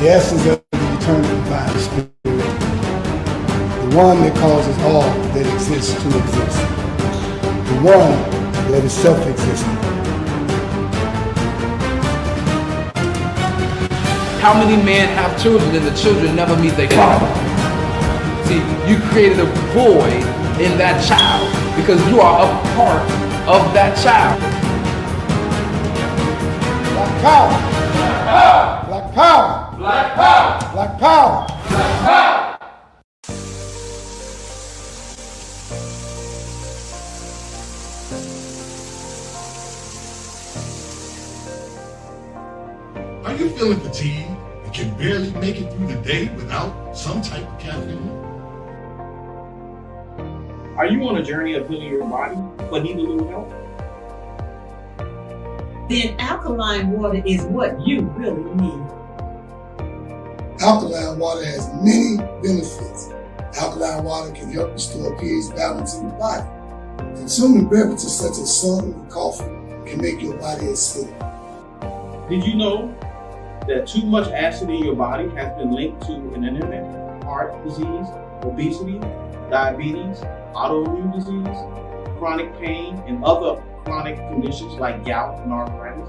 the essence of the eternal divine spirit, the one that causes all that exists to exist, the one that is self-existent. How many men have children and the children never meet their father? See, you created a void in that child because you are a part of that child. Black power! Black power! Black power! Black power! Black power! Are you feeling fatigued and can barely make it through the day without some type of caffeine? Are you on a journey of healing your body but need a little help? Then alkaline water is what you really need. Alkaline water has many benefits. Alkaline water can help restore pH balance in the body. Consuming beverages such as soda and coffee can make your body acidic. Did you know that too much acid in your body has been linked to an internet, heart disease, obesity, diabetes, autoimmune disease, chronic pain, and other chronic conditions like gout and arthritis?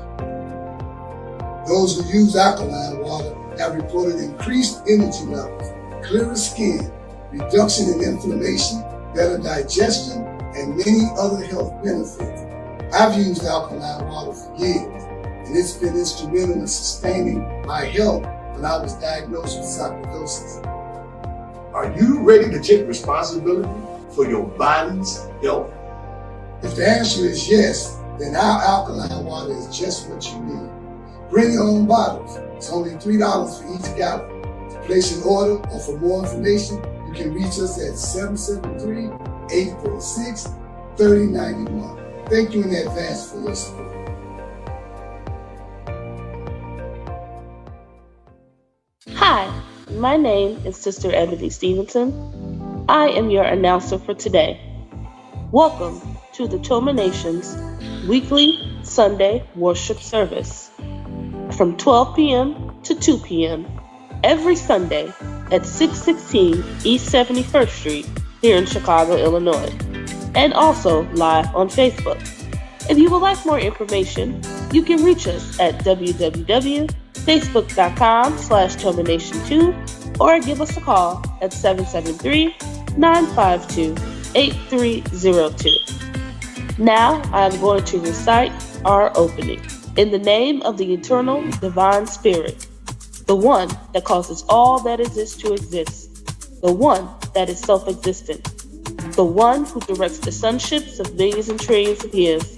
Those who use alkaline water have reported increased energy levels, clearer skin, reduction in inflammation, better digestion, and many other health benefits. I've used alkaline water for years, and it's been instrumental in sustaining my health when I was diagnosed with sarcoidosis. Are you ready to take responsibility for your body's health? If the answer is yes, then our alkaline water is just what you need. Bring your own bottles. It's only $3 for each gallon. To place an order or for more information, you can reach us at 773-846-3091. Thank you in advance for your support. Hi, my name is Sister Ebonee Stevenson. I am your announcer for today. Welcome to the Toma Nation's weekly Sunday worship service from 12 p.m. to 2 p.m. every Sunday at 616 East 71st Street here in Chicago, Illinois, and also live on Facebook. If you would like more information, you can reach us at www.facebook.com/TomaNation2 or give us a call at 773-952-8302. Now I am going to recite our opening. In the name of the eternal divine spirit, the one that causes all that exists to exist, the one that is self-existent, the one who directs the sunships of millions and trillions of years,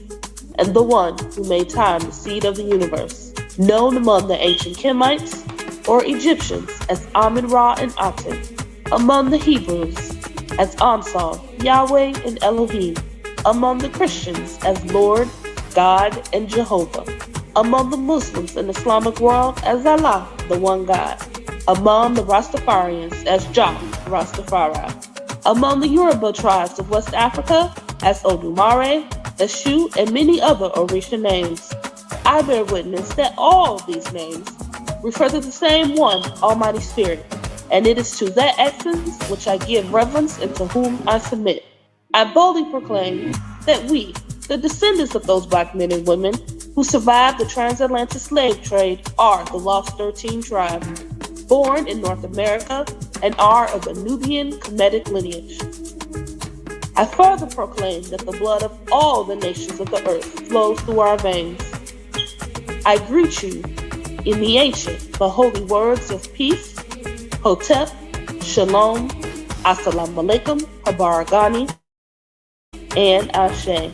and the one who made time the seed of the universe, known among the ancient Kemites or Egyptians as Amun-Ra and Aten, among the Hebrews as Ansal, Yahweh, and Elohim, among the Christians as Lord, God, and Jehovah, among the Muslims and Islamic world as Allah, the one God, among the Rastafarians as Jah, Rastafari, among the Yoruba tribes of West Africa as Olumare, Eshu, and many other Orisha names. I bear witness that all these names refer to the same one, Almighty Spirit, and it is to that essence which I give reverence and to whom I submit. I boldly proclaim that we, the descendants of those black men and women who survived the transatlantic slave trade, are the Lost 13 tribe, born in North America and are of a Nubian Kemetic lineage. I further proclaim that the blood of all the nations of the earth flows through our veins. I greet you in the ancient but holy words of peace, Hotep, Shalom, Assalamu Alaikum, Habaragani, and Ashe.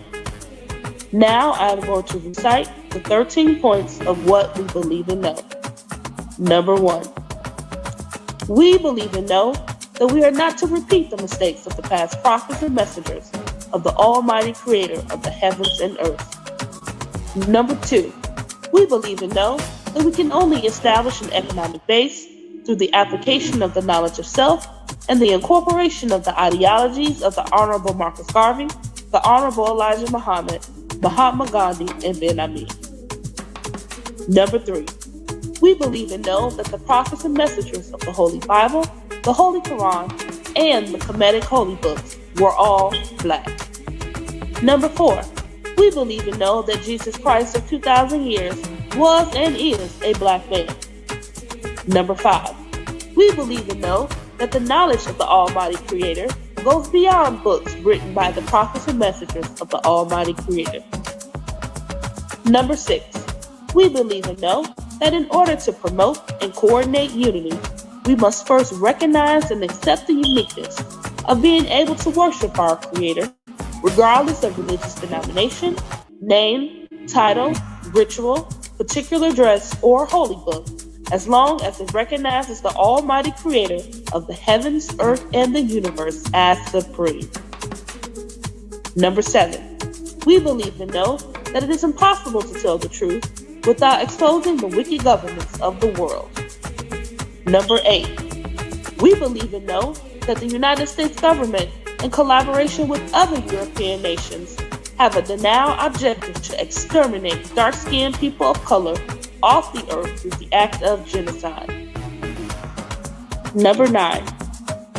Now I am going to recite the 13 points of what we believe and know. Number 1. We believe and know that we are not to repeat the mistakes of the past prophets and messengers of the Almighty Creator of the heavens and earth. Number 2. We believe and know that we can only establish an economic base through the application of the knowledge of self and the incorporation of the ideologies of the Honorable Marcus Garvey, the Honorable Elijah Muhammad, Mahatma Gandhi, and Ben Ami. Number 3. We believe and know that the prophets and messengers of the Holy Bible, the Holy Quran, and the Kemetic Holy Books were all black. Number 4, we believe and know that Jesus Christ of 2,000 years was and is a black man. Number 5, we believe and know that the knowledge of the Almighty Creator goes beyond books written by the prophets and messengers of the Almighty Creator. Number 6, we believe and know that in order to promote and coordinate unity, we must first recognize and accept the uniqueness of being able to worship our Creator, regardless of religious denomination, name, title, ritual, particular dress, or holy book, as long as it recognizes the Almighty Creator of the heavens, earth, and the universe as supreme. Number 7, we believe and know that it is impossible to tell the truth without exposing the wicked governments of the world. Number 8, we believe and know that the United States government, in collaboration with other European nations, have a now objective to exterminate dark-skinned people of color off the earth through the act of genocide. Number 9,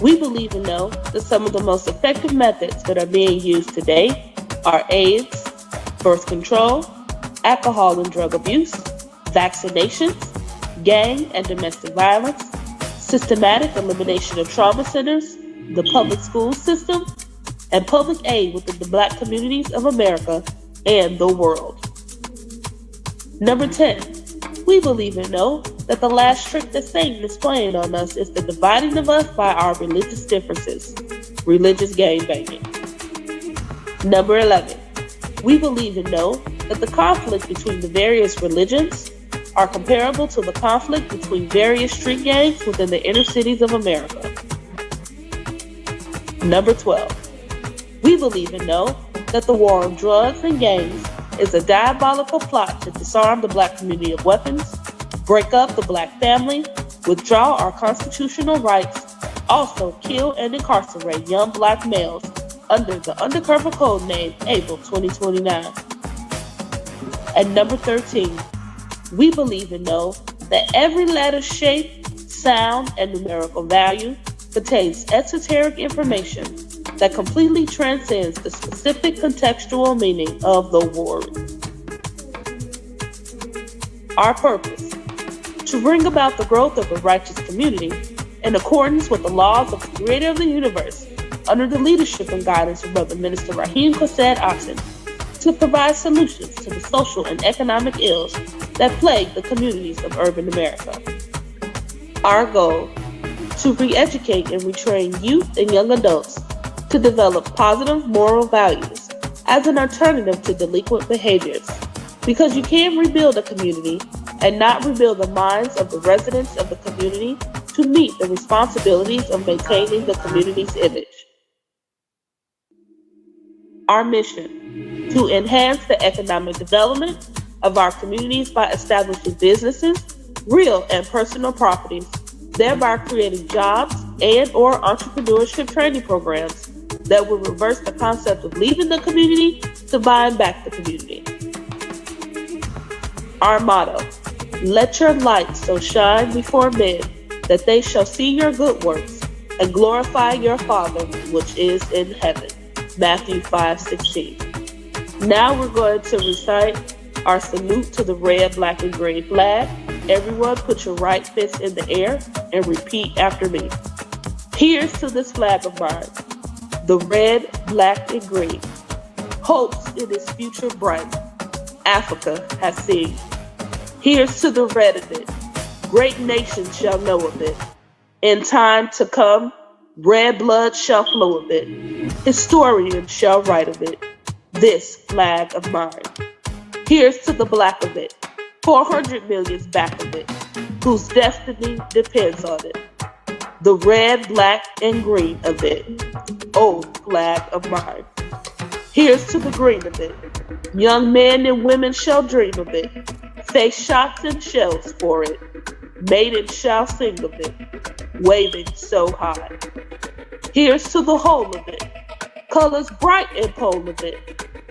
we believe and know that some of the most effective methods that are being used today are AIDS, birth control, alcohol and drug abuse, vaccinations, gang and domestic violence, systematic elimination of trauma centers, the public school system, and public aid within the black communities of America and the world. Number 10, we believe and know that the last trick that Satan is playing on us is the dividing of us by our religious differences, religious gangbanging. Number 11, we believe and know that the conflict between the various religions are comparable to the conflict between various street gangs within the inner cities of America. Number 12, we believe and know that the war on drugs and gangs is a diabolical plot to disarm the black community of weapons, break up the black family, withdraw our constitutional rights, also kill and incarcerate young black males under the undercover code name Able 2029. And number 13, we believe and know that every letter, shape, sound, and numerical value contains esoteric information that completely transcends the specific contextual meaning of the word. Our purpose: to bring about the growth of a righteous community in accordance with the laws of the Creator of the universe, under the leadership and guidance of Brother Minister Raheem Kossed Oxen, to provide solutions to the social and economic ills that plague the communities of urban America. Our goal: to re-educate and retrain youth and young adults to develop positive moral values as an alternative to delinquent behaviors, because you can't rebuild a community and not rebuild the minds of the residents of the community to meet the responsibilities of maintaining the community's image. Our mission: to enhance the economic development of our communities by establishing businesses, real and personal properties, thereby creating jobs and/or entrepreneurship training programs that will reverse the concept of leaving the community to buying back the community. Our motto: let your light so shine before men that they shall see your good works and glorify your Father which is in heaven. Matthew 5:16. Now we're going to recite our salute to the red, black, and green flag. Everyone put your right fist in the air and repeat after me. Here's to this flag of mine, the red, black, and green. Hopes in its future bright, Africa has seen. Here's to the red of it, great nations shall know of it. In time to come, red blood shall flow of it. Historians shall write of it, this flag of mine. Here's to the black of it, 400 million's back of it, whose destiny depends on it. The red, black, and green of it, oh flag of mine. Here's to the green of it, young men and women shall dream of it, face shots and shells for it, maidens shall sing of it, waving so high. Here's to the whole of it, colors bright and pole of it,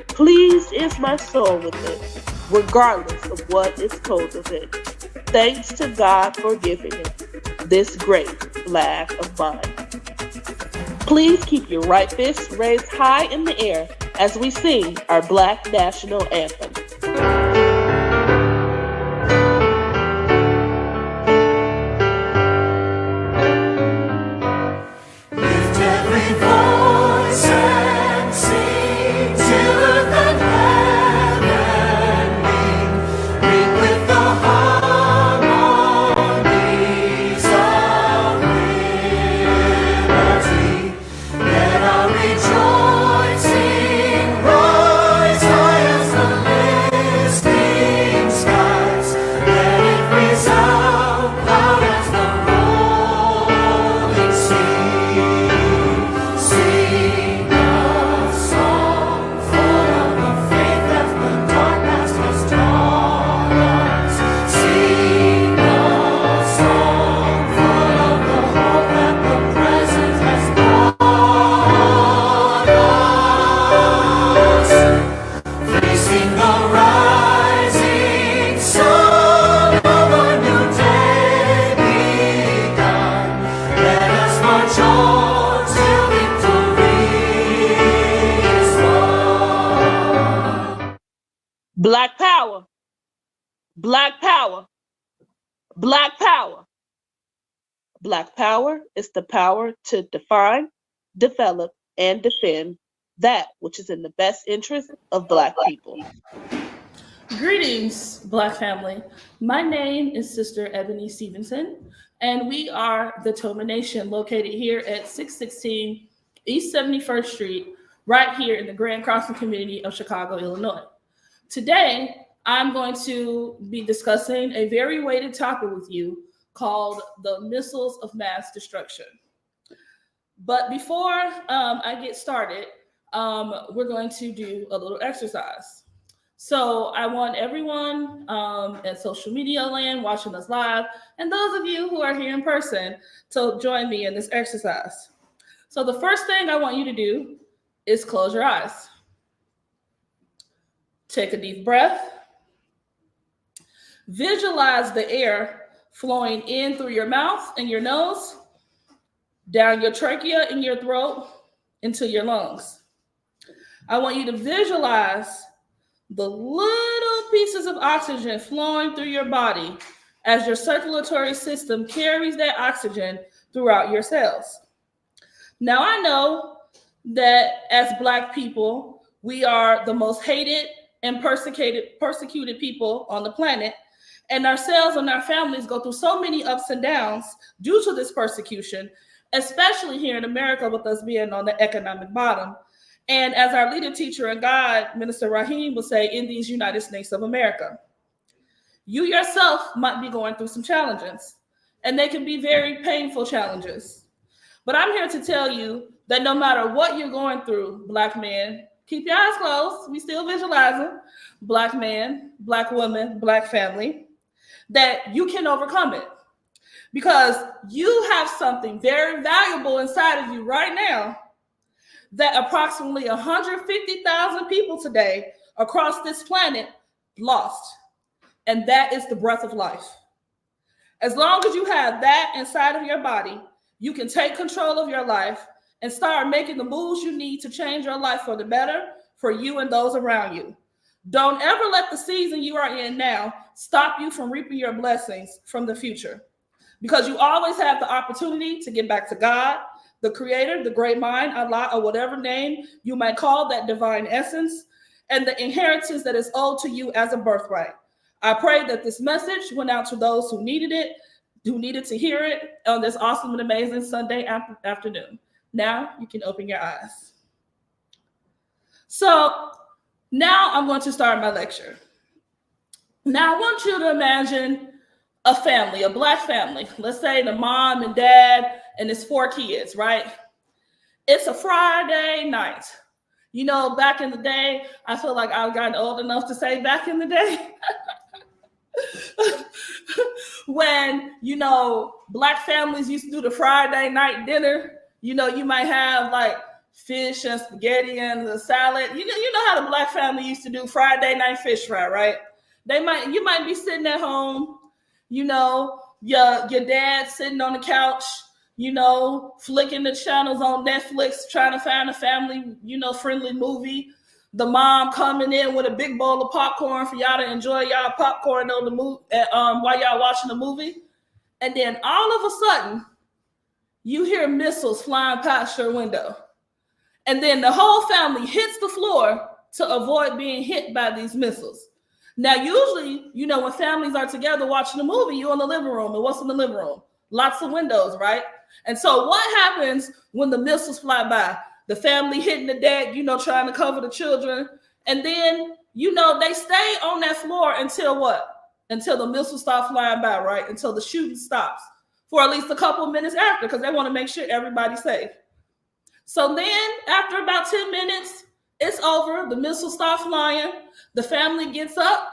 pleased is my soul with it, regardless of what is told of it. Thanks to God for giving him this great flag of mine. Please keep your right fist raised high in the air as we sing our Black National Anthem. Black power, black power, black power. Black power is the power to define, develop, and defend that which is in the best interest of Black people. Greetings, Black family. My name is Sister Ebonee Stevenson, and we are the Toma Nation, located here at 616 East 71st Street, right here in the Grand Crossing community of Chicago, Illinois. Today, I'm going to be discussing a very weighted topic with you called the missiles of mass destruction. But before I get started, we're going to do a little exercise. So I want everyone at social media land watching us live, and those of you who are here in person, to join me in this exercise. So the first thing I want you to do is close your eyes. Take a deep breath. Visualize the air flowing in through your mouth and your nose, down your trachea in your throat, into your lungs. I want you to visualize the little pieces of oxygen flowing through your body as your circulatory system carries that oxygen throughout your cells. Now, I know that as Black people, we are the most hated and persecuted people on the planet, and ourselves and our families go through so many ups and downs due to this persecution, especially here in America, with us being on the economic bottom. And as our leader, teacher, and God, Minister Rahim, will say, in these United States of America, you yourself might be going through some challenges, and they can be very painful challenges. But I'm here to tell you that no matter what you're going through, Black man, keep your eyes closed. We still visualizing. Black man, Black woman, Black family, that you can overcome it. Because you have something very valuable inside of you right now that approximately 150,000 people today across this planet lost. And that is the breath of life. As long as you have that inside of your body, you can take control of your life and start making the moves you need to change your life for the better for you and those around you. Don't ever let the season you are in now stop you from reaping your blessings from the future, because you always have the opportunity to get back to God, the creator, the great mind, Allah, or whatever name you might call that divine essence, and the inheritance that is owed to you as a birthright. I pray that this message went out to those who needed it, who needed to hear it on this awesome and amazing Sunday afternoon. Now you can open your eyes. So now I'm going to start my lecture. Now I want you to imagine a family, a Black family. Let's say the mom and dad and his 4 kids, right? It's a Friday night. You know, back in the day, I feel like I've gotten old enough to say back in the day. When, you know, Black families used to do the Friday night dinner. You know, you might have like fish and spaghetti and a salad. You know how the Black family used to do Friday night fish fry, right? You might be sitting at home, you know, your dad sitting on the couch, you know, flicking the channels on Netflix, trying to find a family, you know, friendly movie. The mom coming in with a big bowl of popcorn for y'all to enjoy y'all popcorn on the movie while y'all watching the movie. And then all of a sudden, you hear missiles flying past your window. And then the whole family hits the floor to avoid being hit by these missiles. Now, usually, you know, when families are together watching a movie, you're in the living room. And what's in the living room? Lots of windows, right? And so what happens when the missiles fly by? The family hitting the deck, you know, trying to cover the children. And then, you know, they stay on that floor until what? Until the missiles start flying by, right? Until the shooting stops for at least a couple of minutes after, because they want to make sure everybody's safe. So then after about 10 minutes, it's over. The missiles start flying. The family gets up.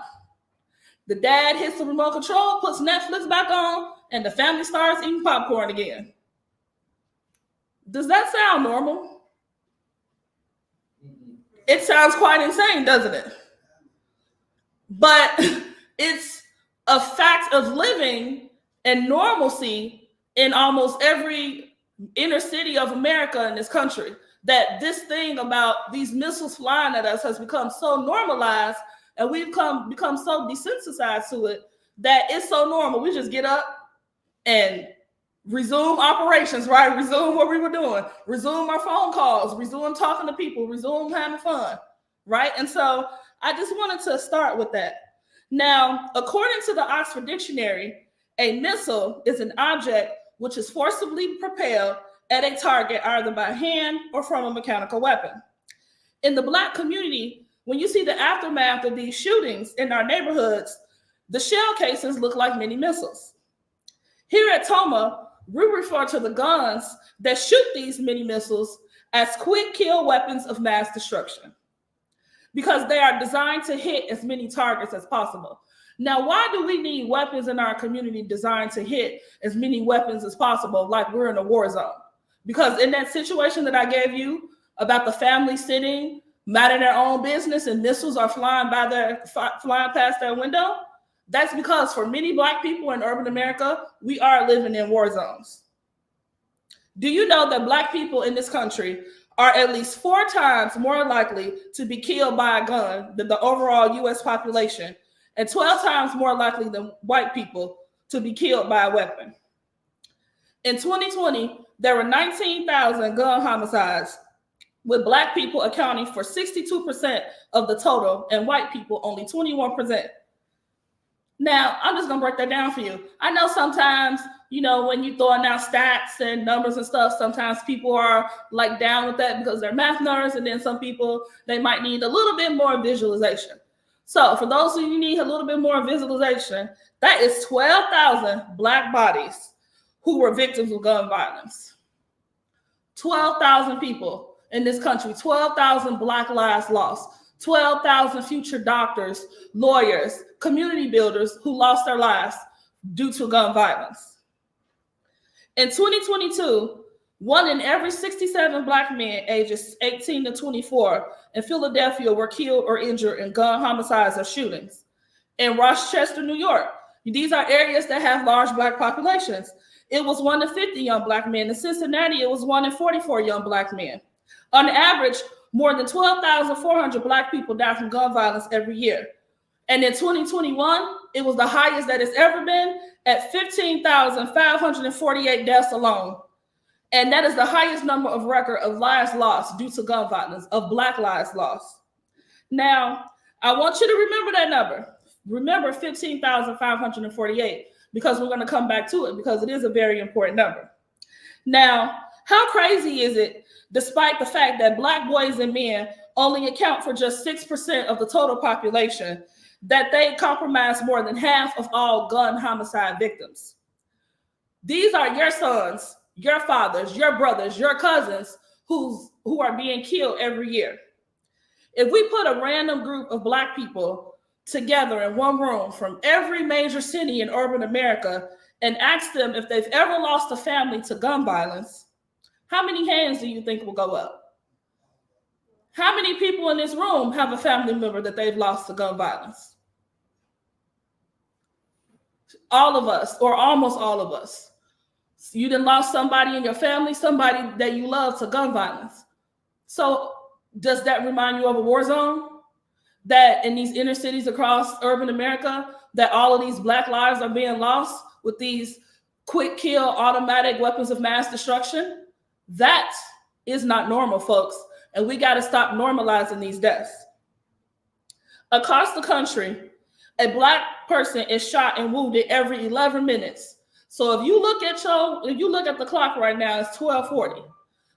The dad hits the remote control, puts Netflix back on, and the family starts eating popcorn again. Does that sound normal? It sounds quite insane, doesn't it? But it's a fact of living and normalcy in almost every inner city of America in this country, that this thing about these missiles flying at us has become so normalized, and we've become so desensitized to it that it's so normal. We just get up and resume operations, right? Resume what we were doing, resume our phone calls, resume talking to people, resume having fun, right? And so I just wanted to start with that. Now, according to the Oxford Dictionary, a missile is an object which is forcibly propelled at a target either by hand or from a mechanical weapon. In the Black community, when you see the aftermath of these shootings in our neighborhoods, the shell cases look like mini missiles. Here at Toma, we refer to the guns that shoot these mini missiles as quick kill weapons of mass destruction, because they are designed to hit as many targets as possible. Now, why do we need weapons in our community designed to hit as many weapons as possible, like we're in a war zone? Because in that situation that I gave you about the family sitting, minding their own business, and missiles are flying past their window, that's because for many Black people in urban America, we are living in war zones. Do you know that Black people in this country are at least 4 times more likely to be killed by a gun than the overall US population, and 12 times more likely than white people to be killed by a weapon? In 2020, there were 19,000 gun homicides, with Black people accounting for 62% of the total and white people only 21%. Now, I'm just gonna break that down for you. I know sometimes, you know, when you're throwing out stats and numbers and stuff, sometimes people are like down with that because they're math nerds, and then some people, they might need a little bit more visualization. So for those of you who need a little bit more visualization, that is 12,000 Black bodies who were victims of gun violence. 12,000 people in this country, 12,000 Black lives lost. 12,000 future doctors, lawyers, community builders who lost their lives due to gun violence. In 2022, 1 in every 67 Black men ages 18 to 24 in Philadelphia were killed or injured in gun homicides or shootings. In Rochester, New York, these are areas that have large Black populations. It was 1 in 50 young Black men. In Cincinnati, it was 1 in 44 young Black men. On average, more than 12,400 Black people die from gun violence every year. And in 2021, it was the highest that it's ever been at 15,548 deaths alone. And that is the highest number of record of lives lost due to gun violence, of Black lives lost. Now, I want you to remember that number. Remember 15,548, because we're going to come back to it, because it is a very important number. Now, how crazy is it, despite the fact that Black boys and men only account for just 6% of the total population, that they comprise more than half of all gun homicide victims? These are your sons, your fathers, your brothers, your cousins who are being killed every year. If we put a random group of Black people together in one room from every major city in urban America and ask them if they've ever lost a family to gun violence, how many hands do you think will go up? How many people in this room have a family member that they've lost to gun violence? All of us, or almost all of us. You done lost somebody in your family, somebody that you love, to gun violence. So does that remind you of a war zone? That in these inner cities across urban America, that all of these Black lives are being lost with these quick kill automatic weapons of mass destruction? That is not normal, folks. And we got to stop normalizing these deaths. Across the country, a Black person is shot and wounded every 11 minutes. So if you look at the clock right now, it's 12:40.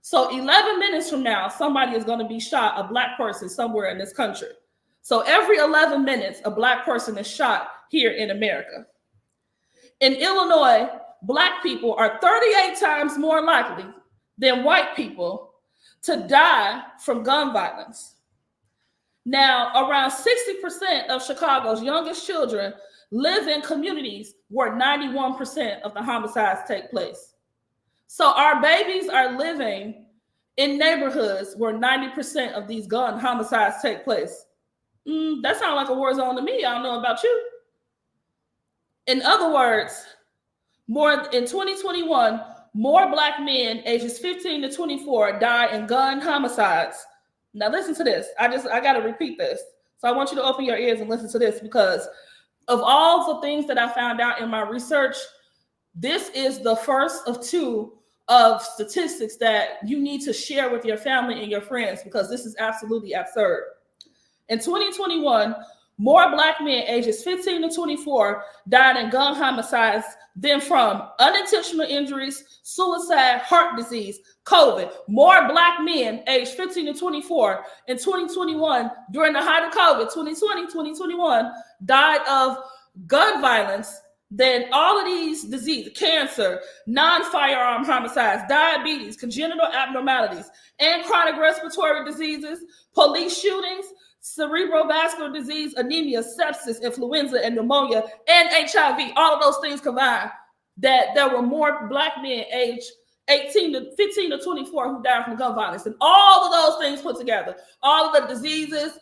So 11 minutes from now, somebody is going to be shot, a Black person somewhere in this country. So every 11 minutes, a Black person is shot here in America. In Illinois, Black people are 38 times more likely than white people to die from gun violence. Now, around 60% of Chicago's youngest children live in communities where 91% of the homicides take place. So our babies are living in neighborhoods where 90% of these gun homicides take place. That sounds like a war zone to me. I don't know about you. In other words, in 2021, more Black men ages 15 to 24 died in gun homicides. Now listen to this. I got to repeat this. So I want you to open your ears and listen to this, because of all the things that I found out in my research, this is the first of two of statistics that you need to share with your family and your friends, because this is absolutely absurd. In 2021, more Black men ages 15 to 24 died in gun homicides than from unintentional injuries, suicide, heart disease, COVID. More Black men aged 15 to 24 in 2021, during the height of COVID, 2020, 2021, died of gun violence than all of these diseases: cancer, non-firearm homicides, diabetes, congenital abnormalities, and chronic respiratory diseases, police shootings, cerebrovascular disease, anemia, sepsis, influenza, and pneumonia, and HIV. All of those things combined, that there were more Black men aged 15 to 24 who died from gun violence. And all of those things put together, all of the diseases,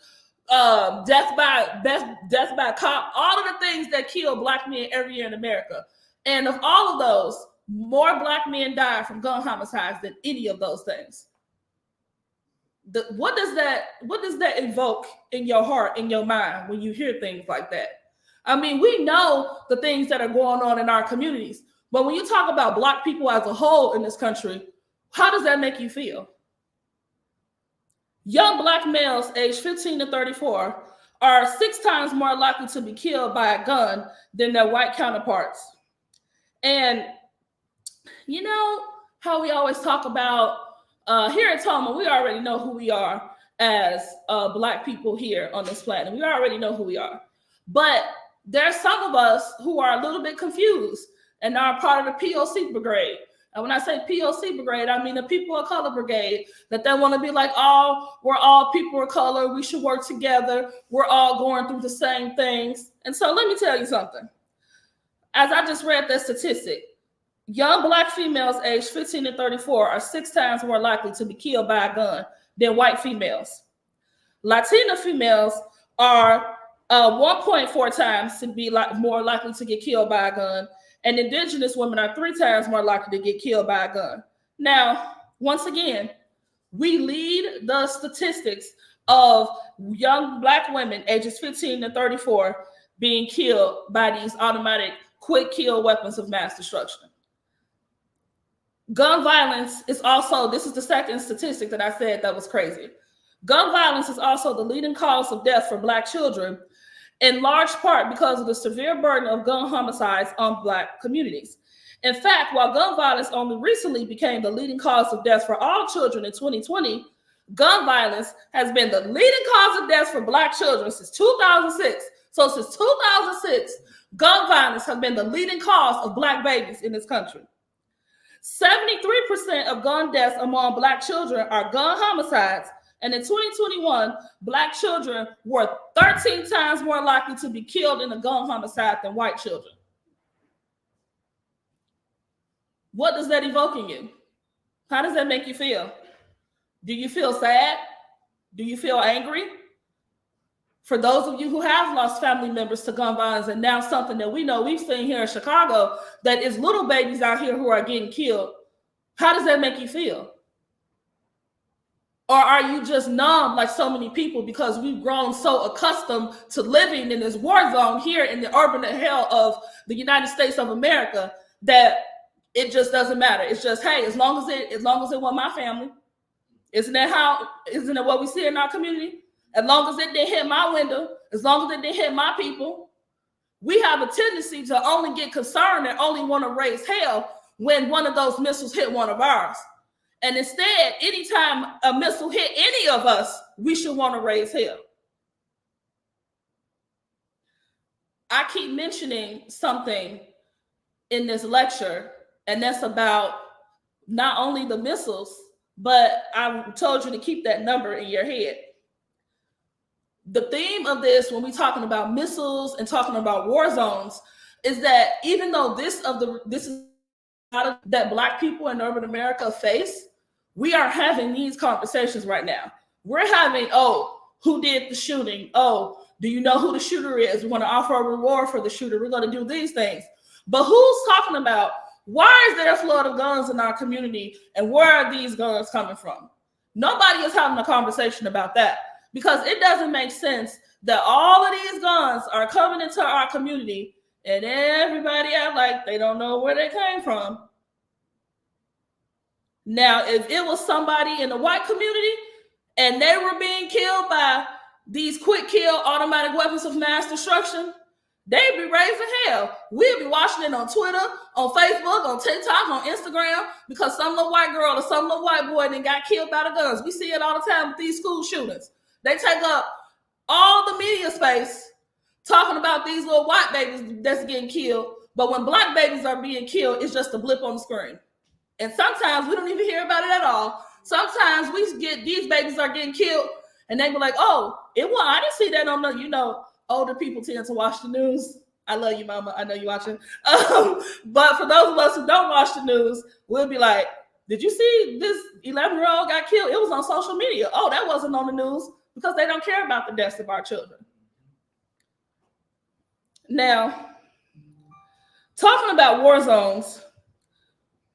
death by cop, all of the things that kill Black men every year in America. And of all of those, more Black men die from gun homicides than any of those things. What does that evoke in your heart, in your mind, when you hear things like that? I mean, we know the things that are going on in our communities, but when you talk about Black people as a whole in this country, how does that make you feel? Young Black males aged 15 to 34 are 6 times more likely to be killed by a gun than their white counterparts. And you know how we always talk about, here at Toma, we already know who we are as Black people here on this planet. We already know who we are. But there's some of us who are a little bit confused and are part of the POC brigade. And when I say POC brigade, I mean the people of color brigade, that they want to be like, oh, we're all people of color. We should work together. We're all going through the same things. And so let me tell you something. As I just read that statistic, young Black females aged 15 to 34 are 6 times more likely to be killed by a gun than white females. Latina females are 1.4 times to be more likely to get killed by a gun, and Indigenous women are 3 times more likely to get killed by a gun. Now, once again, we lead the statistics of young Black women ages 15 to 34 being killed by these automatic quick kill weapons of mass destruction. Gun violence is also, this is the second statistic that I said that was crazy. Gun violence is also the leading cause of death for Black children, in large part because of the severe burden of gun homicides on Black communities. In fact, while gun violence only recently became the leading cause of death for all children in 2020, gun violence has been the leading cause of death for Black children since 2006. So since 2006, gun violence has been the leading cause of Black babies in this country. 73% of gun deaths among Black children are gun homicides, and in 2021, Black children were 13 times more likely to be killed in a gun homicide than white children. What does that evoke in you? How does that make you feel? Do you feel sad? Do you feel angry? For those of you who have lost family members to gun violence, and now something that we know we've seen here in Chicago, that is little babies out here who are getting killed, how does that make you feel? Or are you just numb like so many people because we've grown so accustomed to living in this war zone here in the urban hell of the United States of America that it just doesn't matter. It's just, hey, as long as it wasn't my family, isn't it what we see in our community? As long as it didn't hit my window, as long as it didn't hit my people, we have a tendency to only get concerned and only want to raise hell when one of those missiles hit one of ours. And instead, anytime a missile hit any of us, we should want to raise hell. I keep mentioning something in this lecture, and that's about not only the missiles, but I told you to keep that number in your head. The theme of this, when we're talking about missiles and talking about war zones, is that even though this is that Black people in urban America face, we are having these conversations right now. We're having, oh, who did the shooting? Oh, do you know who the shooter is? We want to offer a reward for the shooter. We're going to do these things. But who's talking about why is there a flood of guns in our community and where are these guns coming from? Nobody is having a conversation about that because it doesn't make sense that all of these guns are coming into our community and everybody act like they don't know where they came from. Now, if it was somebody in the white community and they were being killed by these quick kill automatic weapons of mass destruction, they'd be raising hell. We'd be watching it on Twitter, on Facebook, on TikTok, on Instagram, because some little white girl or some little white boy then got killed by the guns. We see it all the time with these school shootings. They take up all the media space talking about these little white babies that's getting killed, but when Black babies are being killed, it's just a blip on the screen. And sometimes we don't even hear about it at all. Sometimes we get these babies are getting killed and they be like, oh, I didn't see that on the, older people tend to watch the news. I love you, mama. I know you're watching. But for those of us who don't watch the news, we'll be like, did you see this 11-year-old got killed? It was on social media. Oh, that wasn't on the news because they don't care about the deaths of our children. Now, talking about war zones,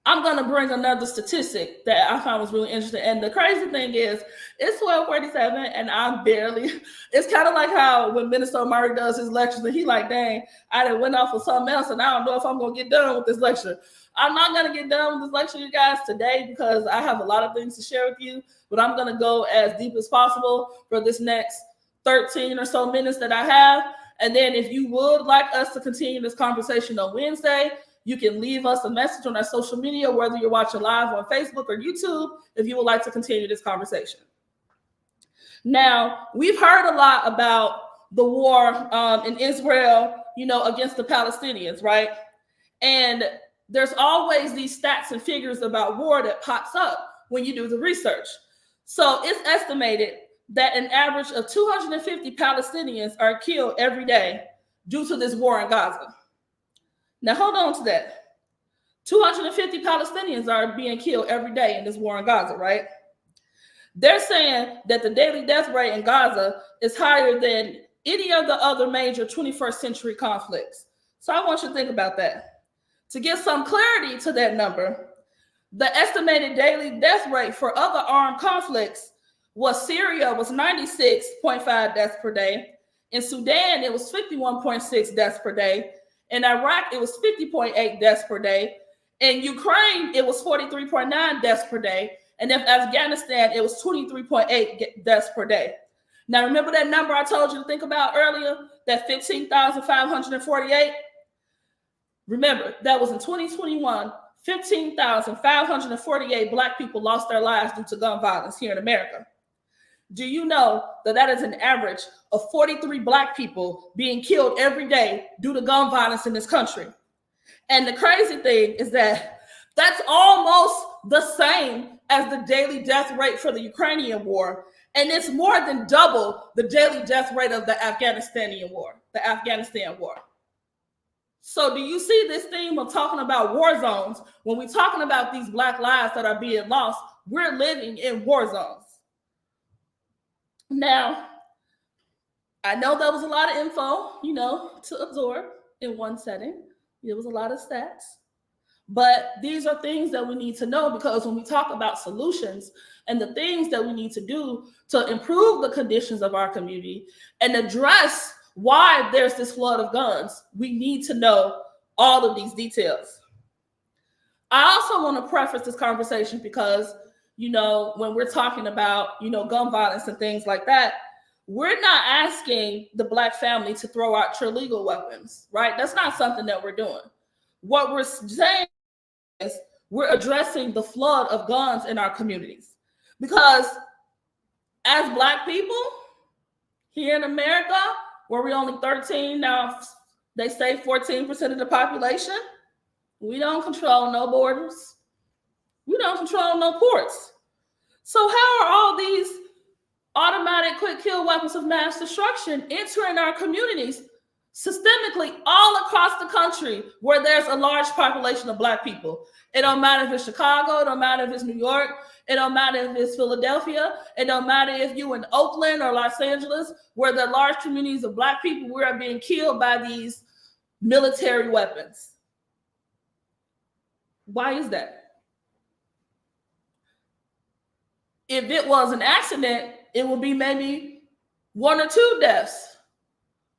I'm going to bring another statistic that I found was really interesting. And the crazy thing is, it's 12:47 and I'm barely, it's kind of like how when Minister Murray does his lectures and he like, dang, I done went off for something else and I don't know if I'm going to get done with this lecture. I'm not going to get done with this lecture, you guys, today because I have a lot of things to share with you, but I'm going to go as deep as possible for this next 13 or so minutes that I have. And then if you would like us to continue this conversation on Wednesday, you can leave us a message on our social media, whether you're watching live on Facebook or YouTube, if you would like to continue this conversation. Now, we've heard a lot about the war in Israel, against the Palestinians, right? And there's always these stats and figures about war that pops up when you do the research. So it's estimated that an average of 250 Palestinians are killed every day due to this war in Gaza. Now, hold on to that. 250 Palestinians are being killed every day in this war in Gaza, right? They're saying that the daily death rate in Gaza is higher than any of the other major 21st century conflicts. So I want you to think about that. To get some clarity to that number, the estimated daily death rate for other armed conflicts Syria was 96.5 deaths per day. In Sudan, it was 51.6 deaths per day. In Iraq, it was 50.8 deaths per day. In Ukraine, it was 43.9 deaths per day. And in Afghanistan, it was 23.8 deaths per day. Now, remember that number I told you to think about earlier, that 15,548? Remember, that was in 2021, 15,548 Black people lost their lives due to gun violence here in America. Do you know that is an average of 43 Black people being killed every day due to gun violence in this country? And the crazy thing is that that's almost the same as the daily death rate for the Ukrainian war. And it's more than double the daily death rate of the Afghanistan war. So do you see this theme of talking about war zones? When we're talking about these Black lives that are being lost, we're living in war zones. Now, I know that was a lot of info, to absorb in one setting. It was a lot of stats. But these are things that we need to know, because when we talk about solutions and the things that we need to do to improve the conditions of our community and address why there's this flood of guns, we need to know all of these details. I also want to preface this conversation because, when we're talking about, gun violence and things like that, we're not asking the Black family to throw out your legal weapons, right? That's not something that we're doing. What we're saying is we're addressing the flood of guns in our communities. Because as Black people here in America, where we're only 13, now they say 14% of the population, we don't control no borders. We don't control no ports. So how are all these automatic quick kill weapons of mass destruction entering our communities systemically all across the country where there's a large population of Black people? It don't matter if it's Chicago, it don't matter if it's New York, it don't matter if it's Philadelphia, it don't matter if you in Oakland or Los Angeles, where there are large communities of Black people, we are being killed by these military weapons. Why is that? If it was an accident, it would be maybe 1 or 2 deaths.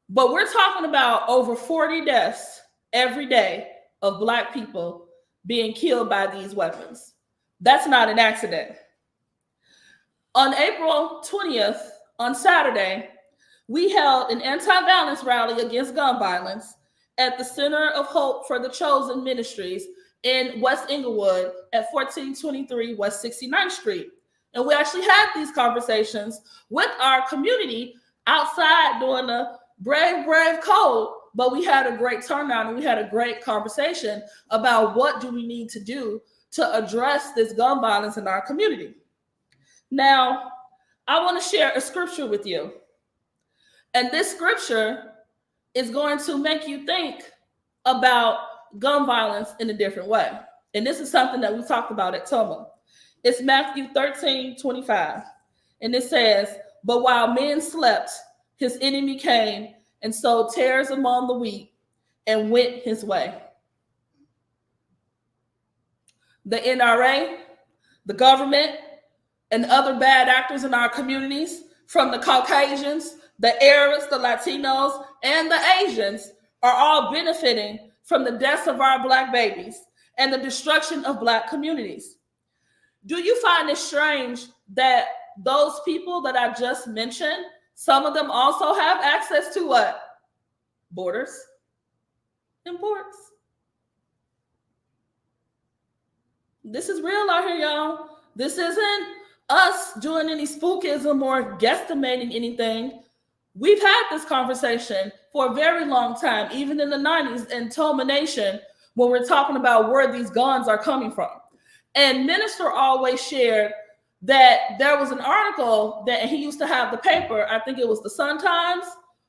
But we're talking about over 40 deaths every day of Black people being killed by these weapons. That's not an accident. On April 20th, on Saturday, we held an anti-violence rally against gun violence at the Center of Hope for the Chosen Ministries in West Inglewood at 1423 West 69th Street. And we actually had these conversations with our community outside during the brave cold, but we had a great turnout and we had a great conversation about what do we need to do to address this gun violence in our community. Now, I want to share a scripture with you. And this scripture is going to make you think about gun violence in a different way. And this is something that we talked about at Toma. It's Matthew 13:25. And it says, "But while men slept, his enemy came and sowed tares among the wheat and went his way." The NRA, the government, and other bad actors in our communities, from the Caucasians, the Arabs, the Latinos, and the Asians, are all benefiting from the deaths of our Black babies and the destruction of Black communities. Do you find it strange that those people that I just mentioned, some of them also have access to what? Borders and ports. This is real out here, y'all. This isn't us doing any spookism or guesstimating anything. We've had this conversation for a very long time, even in the 90s in Toma Nation, when we're talking about where these guns are coming from. And Minister always shared that there was an article that he used to have the paper, I think it was the Sun-Times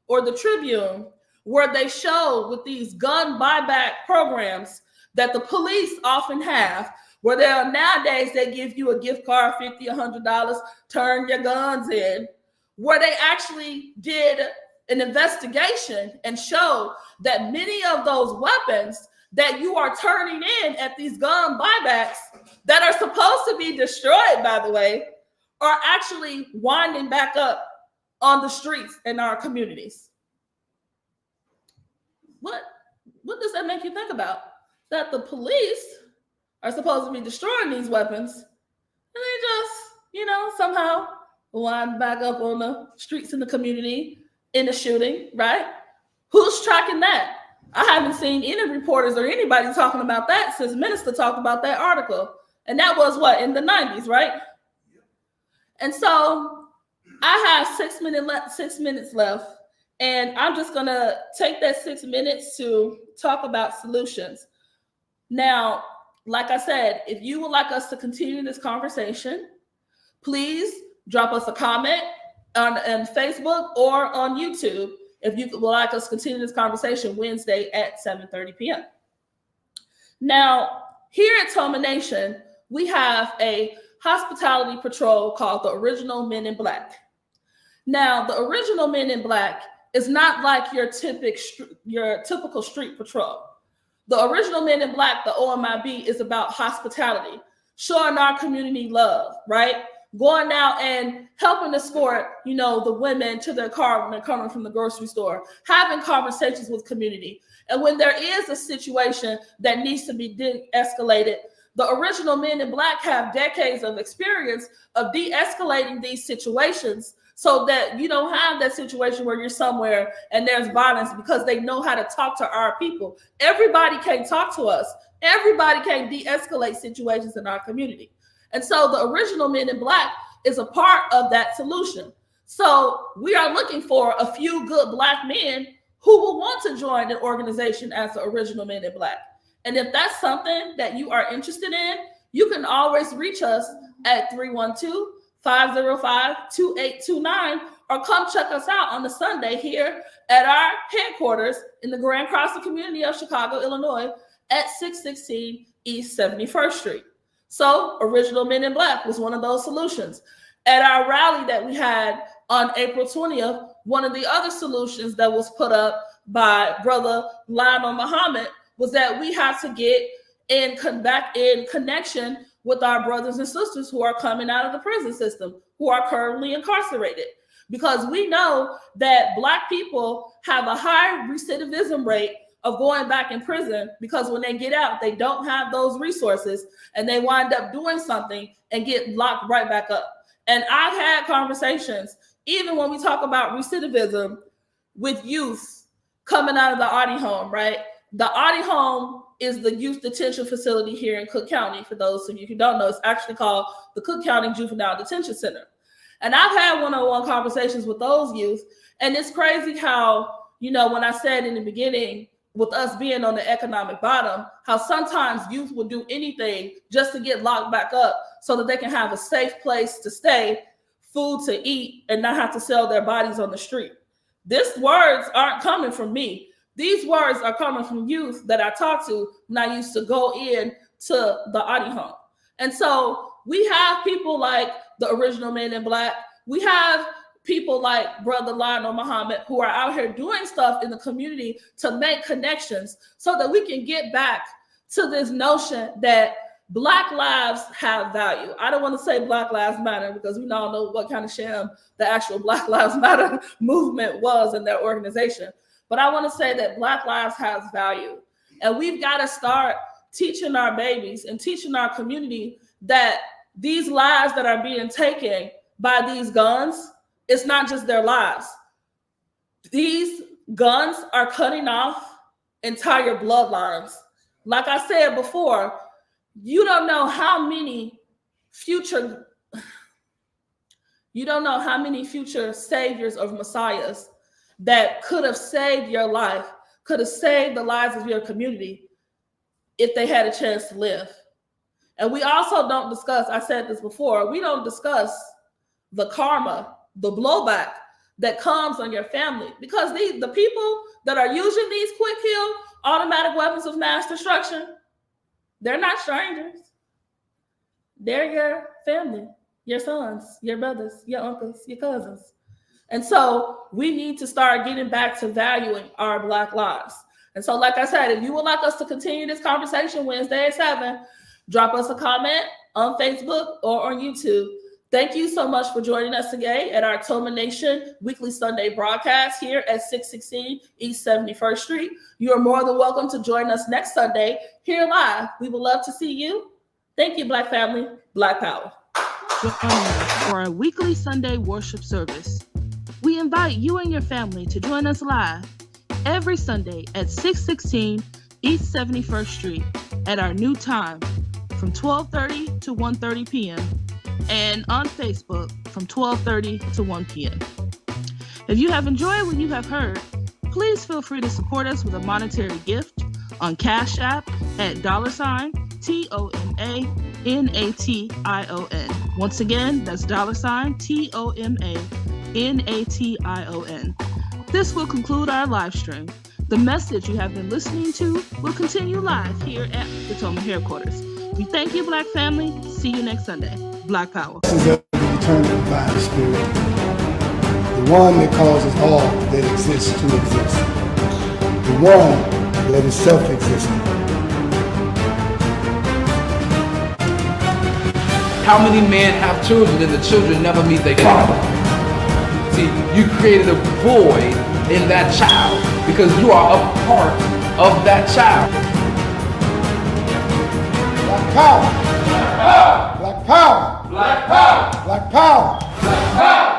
or the Tribune, where they showed with these gun buyback programs that the police often have, where there are nowadays they give you a gift card, $50, $100, turn your guns in, where they actually did an investigation and showed that many of those weapons that you are turning in at these gun buybacks that are supposed to be destroyed, by the way, are actually winding back up on the streets in our communities. What does that make you think about? That the police are supposed to be destroying these weapons, and they just, somehow wind back up on the streets in the community in a shooting, right? Who's tracking that? I haven't seen any reporters or anybody talking about that since Minister talked about that article. And that was what, in the 90s, right? And so I have 6 minutes left. And I'm just gonna take that 6 minutes to talk about solutions. Now, like I said, if you would like us to continue this conversation, please drop us a comment on Facebook or on YouTube if you would like us to continue this conversation Wednesday at 7:30 p.m. Now, here at Toma Nation, we have a hospitality patrol called the Original Men in Black. Now, the original Men in Black is not like your typical street patrol. The original Men in Black, the OMIB, is about hospitality, showing our community love, right? Going out and helping escort, the women to their car when they're coming from the grocery store, having conversations with community. And when there is a situation that needs to be de-escalated, the original Men in Black have decades of experience of de-escalating these situations so that you don't have that situation where you're somewhere and there's violence, because they know how to talk to our people. Everybody can't talk to us. Everybody can't de-escalate situations in our community. And so the original Men in Black is a part of that solution. So we are looking for a few good Black men who will want to join an organization as the original Men in Black. And if that's something that you are interested in, you can always reach us at 312-505-2829, or come check us out on the Sunday here at our headquarters in the Grand Crossing community of Chicago, Illinois, at 616 East 71st Street. So original Men in Black was one of those solutions. At our rally that we had on April 20th, one of the other solutions that was put up by Brother Lionel Muhammad was that we have to get back in connection with our brothers and sisters who are coming out of the prison system, who are currently incarcerated. Because we know that Black people have a high recidivism rate of going back in prison, because when they get out, they don't have those resources and they wind up doing something and get locked right back up. And I've had conversations, even when we talk about recidivism, with youth coming out of the Audi home, right? The Audi home is the youth detention facility here in Cook County. For those of you who don't know, it's actually called the Cook County Juvenile Detention Center. And I've had one-on-one conversations with those youth. And it's crazy how, when I said in the beginning, with us being on the economic bottom, how sometimes youth will do anything just to get locked back up so that they can have a safe place to stay, food to eat, and not have to sell their bodies on the street. These words aren't coming from me. These words are coming from youth that I talk to when I used to go in to the Audi home. And so we have people like the original Men in Black. We have people like Brother Lionel Muhammad who are out here doing stuff in the community to make connections so that we can get back to this notion that Black lives have value. I don't want to say Black Lives Matter, because we all know what kind of sham the actual Black Lives Matter movement was in their organization. But I want to say that Black lives has value. And we've got to start teaching our babies and teaching our community that these lives that are being taken by these guns, it's not just their lives. These guns are cutting off entire bloodlines. Like I said before, you don't know how many future saviors of messiahs that could have saved your life, could have saved the lives of your community if they had a chance to live. And we also don't discuss, I said this before, we don't discuss the karma, the blowback that comes on your family, because the people that are using these quick kill automatic weapons of mass destruction, they're not strangers. They're your family, your sons, your brothers, your uncles, your cousins. And so we need to start getting back to valuing our Black lives. And so, like I said, if you would like us to continue this conversation Wednesday at 7, drop us a comment on Facebook or on YouTube. Thank you so much for joining us today at our Toma Nation weekly Sunday broadcast here at 616 East 71st Street. You are more than welcome to join us next Sunday here live. We would love to see you. Thank you, Black family. Black power. Join us for our weekly Sunday worship service. We invite you and your family to join us live every Sunday at 616 East 71st Street at our new time from 12:30 to 1:30 p.m. and on Facebook from 12:30 to 1 p.m. If you have enjoyed what you have heard, please feel free to support us with a monetary gift on Cash App at $TOMANATION. Once again, that's $TOMANATION. This will conclude our live stream. The message you have been listening to will continue live here at the Toma headquarters. We thank you, Black family. See you next Sunday. Black power. This is the eternal divine spirit. The The one that causes all that exists to exist. The one that is self-existent. How many men have children and the children never meet their father? See, you created a void in that child because you are a part of that child. Black power! Black power! Black power! Black power! Black power! Black power!